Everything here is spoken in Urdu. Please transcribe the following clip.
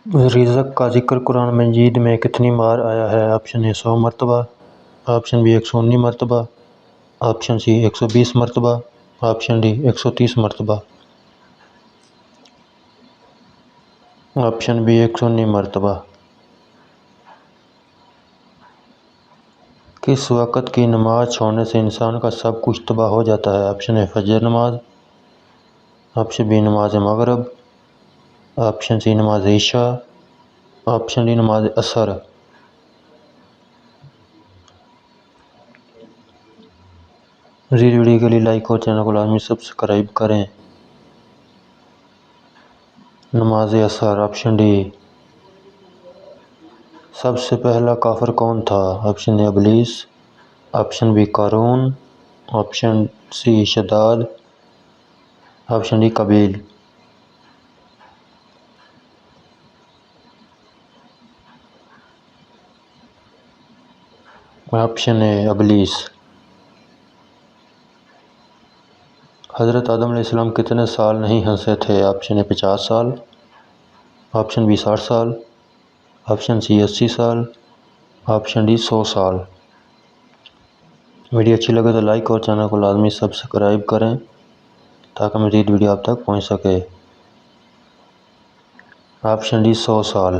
رزق کا ذکر قرآن مجید میں کتنی بار آیا ہے؟ آپشن اے 100 مرتبہ، آپشن بی 119 مرتبہ، آپشن سی 120 مرتبہ، آپشن ڈی 130 مرتبہ۔ آپشن بی 119 مرتبہ۔ کس وقت کی نماز چھوڑنے سے انسان کا سب کچھ تباہ ہو جاتا ہے؟ آپشن اے فجر نماز، آپشن بی نماز مغرب، آپشن سی نماز عشاء، آپشن ڈی نماز عصر۔ مزید ویڈیو کے لیے لائک اور چینل کو لازمی سبسکرائب کریں۔ نماز عصر، آپشن ڈی۔ سب سے پہلا کافر کون تھا؟ آپشن اے ابلیس، آپشن بی قارون، آپشن سی شداد، آپشن ڈی قابیل۔ آپشن اے ابلیس۔ حضرت آدم علیہ السلام کتنے سال نہیں ہنسے تھے؟ آپشن اے 50 سال، آپشن بی 60 سال، آپشن سی 80 سال، آپشن ڈی 100 سال۔ ویڈیو اچھی لگے تو لائک اور چینل کو لازمی سبسکرائب کریں تاکہ مزید ویڈیو آپ تک پہنچ سکے۔ آپشن ڈی 100 سال۔